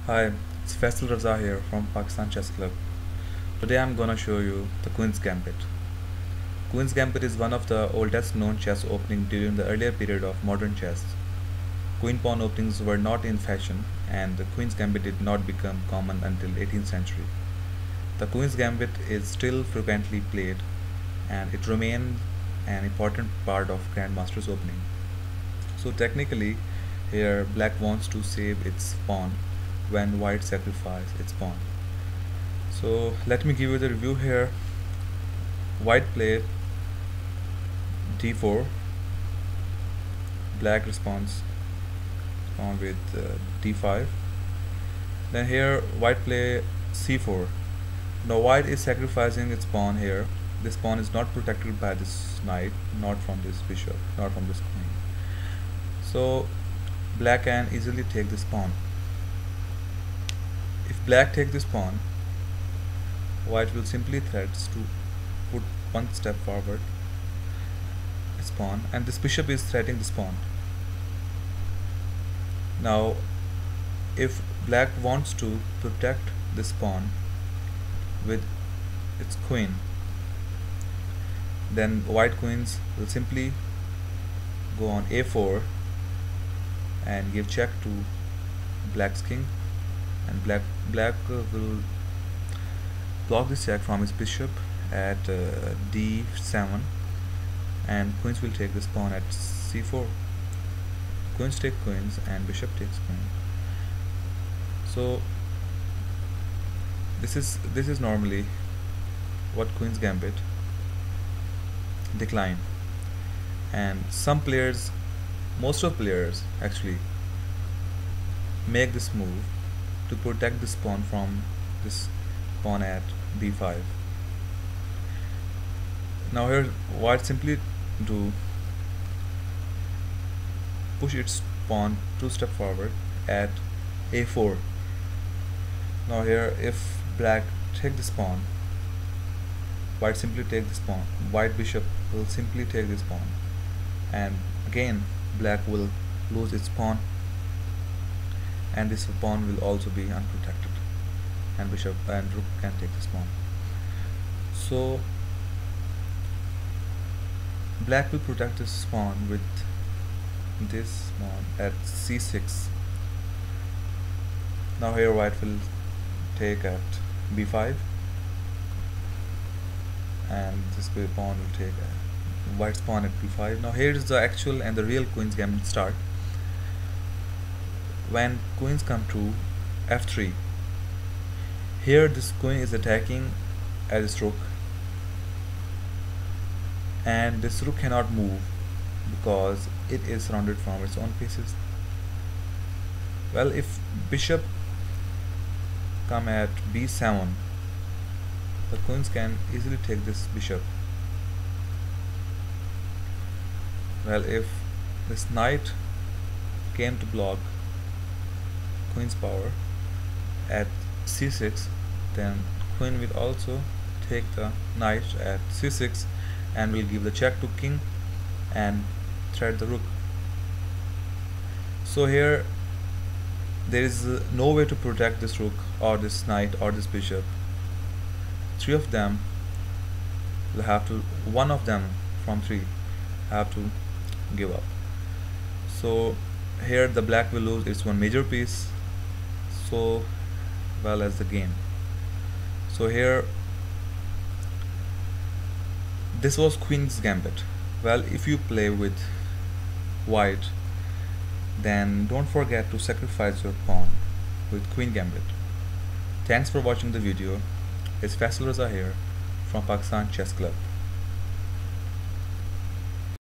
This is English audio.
Hi, it's Faisal Raza here from Pakistan Chess Club. Today I'm gonna show you the Queen's Gambit. Queen's Gambit is one of the oldest known chess opening during the earlier period of modern chess. Queen pawn openings were not in fashion and the Queen's Gambit did not become common until 18th century. The Queen's Gambit is still frequently played and it remains an important part of Grandmaster's opening. So technically here black wants to save its pawn when white sacrifices its pawn. So let me give you the review here. White played d4, black responds on with d5. Then here white play c4. Now white is sacrificing its pawn here. This pawn is not protected by this knight, not from this bishop, not from this queen. So black can easily take this pawn. If black takes this pawn, white will simply threats to put one step forward its pawn, and this bishop is threatening this pawn. Now if black wants to protect this pawn with its queen, then white queens will simply go on a4 and give check to black's king, and black will block this check from his bishop at d7, and queens will take this pawn at c4. Queens take queens and bishop takes queen. So this is normally what Queen's Gambit decline, and some players, most of players actually make this move to protect this pawn from this pawn at b5. Now here white simply do push its pawn 2 steps forward at a4. Now here if black take this pawn, white simply take this pawn, white bishop will simply take this pawn, and again black will lose its pawn, and this pawn will also be unprotected, and bishop and rook can take this pawn. So black will protect this pawn with this pawn at c6. Now here white will take at b5, and this pawn will take white's pawn at b5. Now here is the actual and the real Queen's Gambit start. When queens come to f3, here this queen is attacking at this rook, and this rook cannot move because it is surrounded from its own pieces. Well, if bishop come at b7, the queens can easily take this bishop. Well, if this knight came to block queen's power at c6, then queen will also take the knight at c6 and will give the check to king and threat the rook. So here there is no way to protect this rook or this knight or this bishop. Three of them will have to, one of them from three have to give up. So here the black will lose its one major piece so well as the game. So here this was Queen's Gambit. Well, if you play with white, then don't forget to sacrifice your pawn with Queen Gambit. Thanks for watching the video. It's Faisal Raza here from Pakistan Chess Club.